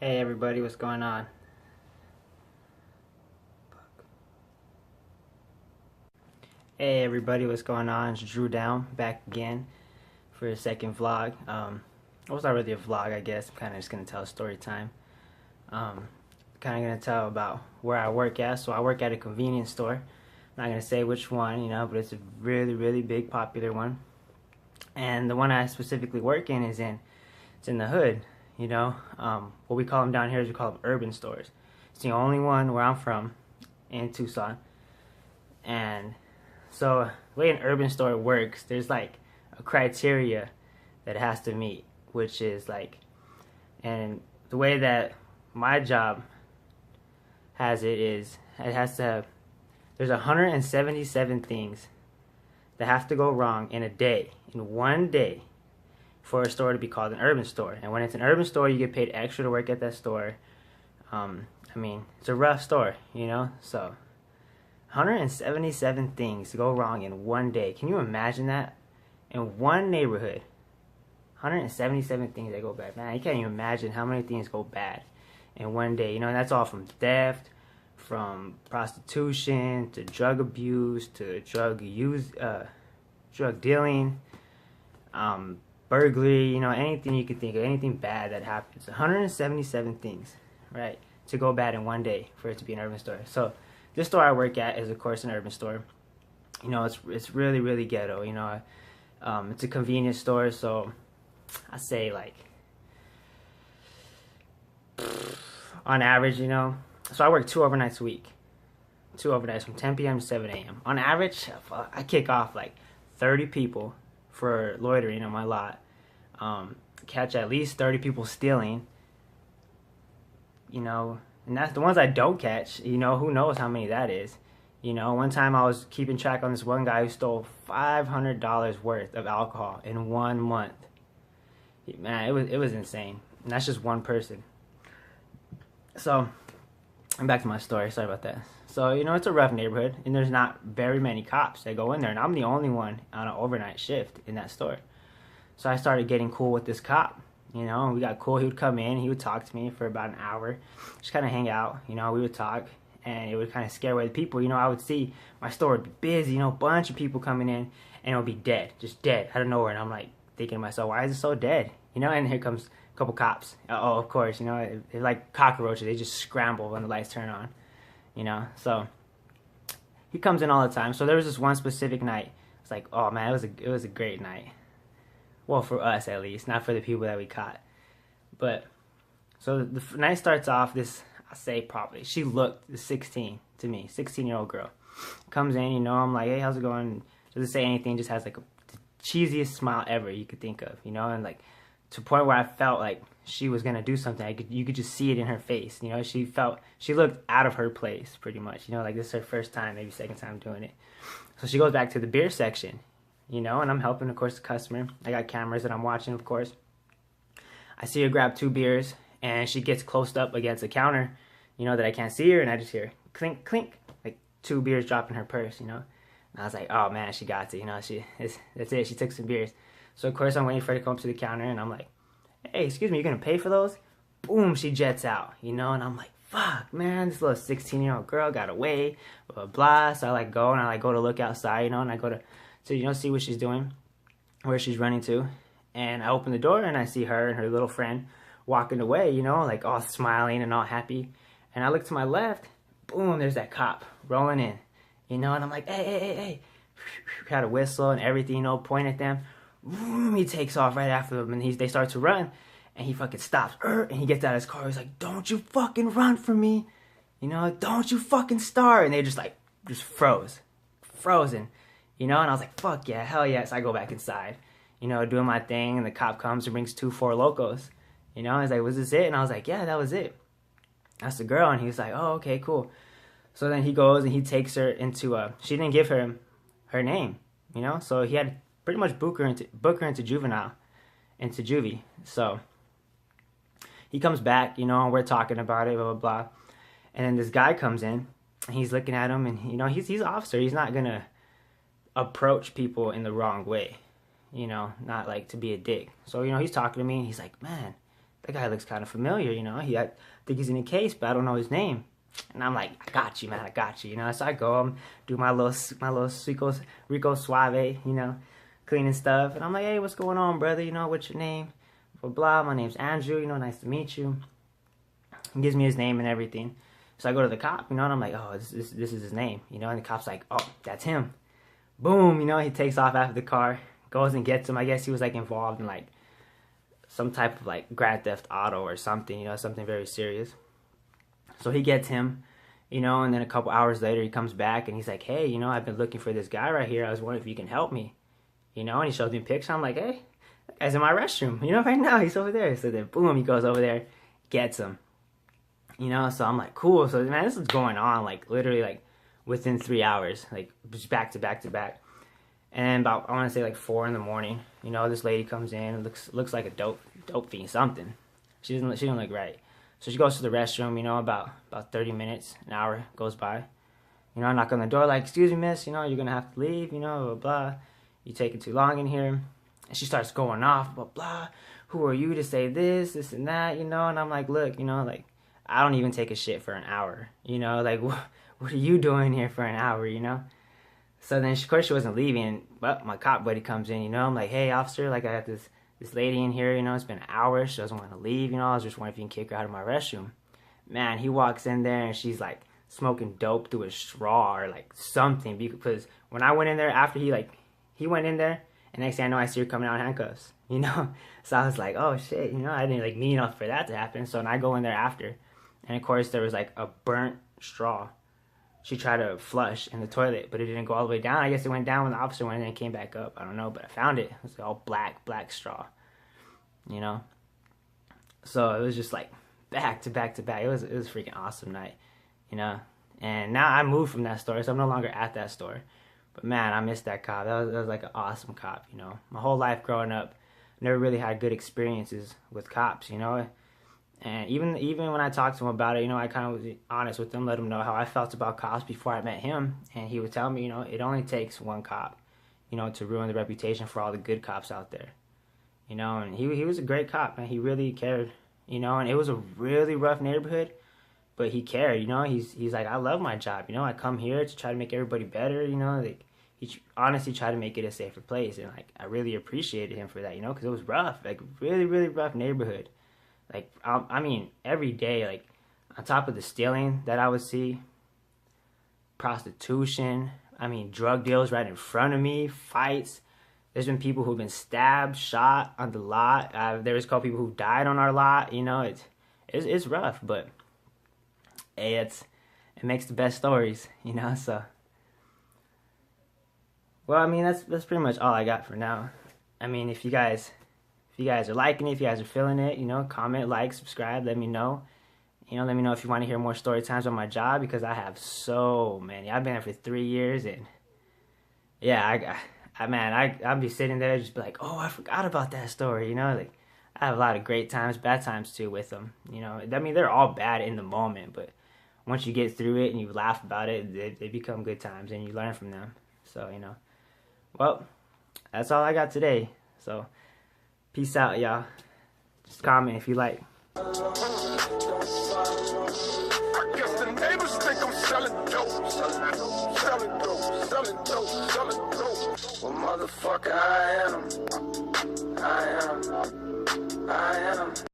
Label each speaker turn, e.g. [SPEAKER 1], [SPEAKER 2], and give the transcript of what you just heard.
[SPEAKER 1] Hey everybody, what's going on? Hey everybody, what's going on? It's Drew Down, back again for a second vlog. Well, it's not really a vlog, I guess. I'm kind of just going to tell a story time. Kind of going to tell about where I work at. So I work at a convenience store. I'm not going to say which one, but it's a really, really big, popular one. And the one I specifically work in it's in the hood, What we call them down here is we call them urban stores. It's the only one where I'm from in Tucson. And so the way an urban store works, there's like a criteria that it has to meet, which is like, and the way that my job has it is, it has to have, there's 177 things that have to go wrong in a day, in one day, for a store to be called an urban store. And when it's an urban store, you get paid extra to work at that store. It's a rough store, so 177 things go wrong in one day. Can you imagine that? In one neighborhood, 177 things that go bad. Man, you can't even imagine how many things go bad in one day. And that's all from theft, from prostitution, to drug abuse, to drug dealing, burglary, anything you could think of, anything bad that happens. 177 things, right, to go bad in one day for it to be an urban store. So this store I work at is, of course, an urban store. It's really, really ghetto. It's a convenience store, so I say like, on average, so I work 2 overnights a week. 2 overnights from 10 p.m. to 7 a.m. On average, I kick off like 30 people for loitering on my lot. Catch at least 30 people stealing. And that's the ones I don't catch. Who knows how many that is. One time I was keeping track on this one guy who stole $500 worth of alcohol in 1 month. Man, it was insane. And that's just one person. So, I'm back to my story. Sorry about that. So, it's a rough neighborhood, and there's not very many cops that go in there, and I'm the only one on an overnight shift in that store. So I started getting cool with this cop. And we got cool. He would come in, he would talk to me for about an hour, just kind of hang out. We would talk, and it would kind of scare away the people. I would see my store would be busy, a bunch of people coming in, and it would be dead, just dead out of nowhere. And I'm like thinking to myself, why is it so dead? And here comes a couple cops. Oh, of course, they're like cockroaches. They just scramble when the lights turn on. So he comes in all the time. So there was this one specific night. It's like, oh man, it was a great night. Well, for us at least, not for the people that we caught. But so the night starts off. I say probably, she looked 16 to me, 16-year-old girl comes in. I'm like, hey, how's it going? Doesn't say anything, just has like the cheesiest smile ever you could think of, and like to the point where I felt like she was gonna do something. You could just see it in her face. She looked out of her place pretty much. Like this is her first time, maybe second time doing it. So she goes back to the beer section. And I'm helping, of course, the customer. I got cameras that I'm watching, of course. I see her grab 2 beers, and she gets close up against the counter, that I can't see her, and I just hear clink, clink, like 2 beers drop in her purse, And I was like, oh, man, she got it, that's it, she took some beers. So, of course, I'm waiting for her to come up to the counter, and I'm like, hey, excuse me, you gonna pay for those? Boom, she jets out, and I'm like, fuck, man, this little 16-year-old girl got away, blah, blah, blah. So I go, and I go to look outside, and I go to see what she's doing, where she's running to. And I open the door, and I see her and her little friend walking away, like all smiling and all happy. And I look to my left, boom, there's that cop rolling in, and I'm like, hey. Got a whistle and everything, point at them. Boom, he takes off right after them, and they start to run, and he fucking stops, and he gets out of his car. He's like, don't you fucking run from me, don't you fucking start. And they just frozen. And I was like, fuck yeah, hell yeah. So I go back inside, doing my thing, and the cop comes and brings 2 Four Locos. He's like, was this it? And I was like, yeah, that was it. That's the girl. And he was like, oh, okay, cool. So then he goes and he takes her into, she didn't give her name, so he had to pretty much book her into juvenile, into juvie. So he comes back, and we're talking about it, blah, blah, blah. And then this guy comes in, and he's looking at him, and, he's an officer. He's not going to approach people in the wrong way, not like to be a dick. So, he's talking to me, and he's like, man, that guy looks kind of familiar, I think he's in a case, but I don't know his name. And I'm like, I got you, man, I got you, So I go, do my little Rico Suave, cleaning stuff. And I'm like, hey, what's going on, brother? What's your name? Blah, blah, my name's Andrew, nice to meet you. He gives me his name and everything. So I go to the cop, and I'm like, oh, this is his name, and the cop's like, oh, that's him. Boom, he takes off after the car, goes and gets him. I guess he was, like, involved in, like, some type of, like, Grand Theft Auto or something, something very serious. So he gets him, and then a couple hours later he comes back, and he's like, hey, I've been looking for this guy right here. I was wondering if you can help me, and he shows me a picture. I'm like, hey, that guy's in my restroom, right now, he's over there. So then, boom, he goes over there, gets him. So I'm like, cool. So, man, this is going on, like, literally, like, within 3 hours, like, just back to back to back. And about, I want to say, like, 4 in the morning, this lady comes in, looks like a dope fiend, something. She doesn't look right. So she goes to the restroom, about 30 minutes, an hour goes by. I knock on the door, like, excuse me, miss, you're going to have to leave, blah, blah. You taking too long in here. And she starts going off, blah, blah. Who are you to say this and that, and I'm like, look, like, I don't even take a shit for an hour, like, what are you doing here for an hour, So then, of course, she wasn't leaving, but my cop buddy comes in, I'm like, hey, officer, like, I got this lady in here, it's been an hour, she doesn't want to leave, I was just wondering if you can kick her out of my restroom. Man, he walks in there, and she's, like, smoking dope through a straw or, like, something, because when I went in there, after he went in there, and next thing I know, I see her coming out in handcuffs, So I was like, oh, shit, I didn't, like, mean enough for that to happen, so then I go in there after. And, of course, there was, like, a burnt straw. She tried to flush in the toilet, but it didn't go all the way down. I guess it went down when the officer went in and came back up. I don't know, but I found it. It was all black straw, So it was just, like, back to back to back. It was a freaking awesome night, And now I moved from that store, so I'm no longer at that store. But, man, I missed that cop. That was like, an awesome cop, My whole life growing up, never really had good experiences with cops, And even when I talked to him about it, I kind of was honest with him, let him know how I felt about cops before I met him. And he would tell me, it only takes one cop, to ruin the reputation for all the good cops out there. And he was a great cop, man. He really cared, and it was a really rough neighborhood, but he cared, He's like, I love my job, I come here to try to make everybody better, like, he honestly tried to make it a safer place. And, like, I really appreciated him for that, because it was rough, like, really, really rough neighborhood. Like, I mean, every day, like, on top of the stealing that I would see, prostitution, drug deals right in front of me, fights. There's been people who've been stabbed, shot on the lot. There was a couple people who died on our lot. It's rough, but hey, it makes the best stories, so. Well, that's pretty much all I got for now. If you guys are liking it, if you guys are feeling it, comment, like, subscribe, let me know. Let me know if you want to hear more story times on my job, because I have so many. I've been there for 3 years, and yeah, I'll be sitting there just be like, oh, I forgot about that story, like, I have a lot of great times, bad times too with them, they're all bad in the moment, but once you get through it and you laugh about it, they become good times, and you learn from them. So, well, that's all I got today, so. Peace out, y'all. Just comment if you like.
[SPEAKER 2] I guess the neighbors think I'm selling dope. Selling dope. Well, motherfucker, I am.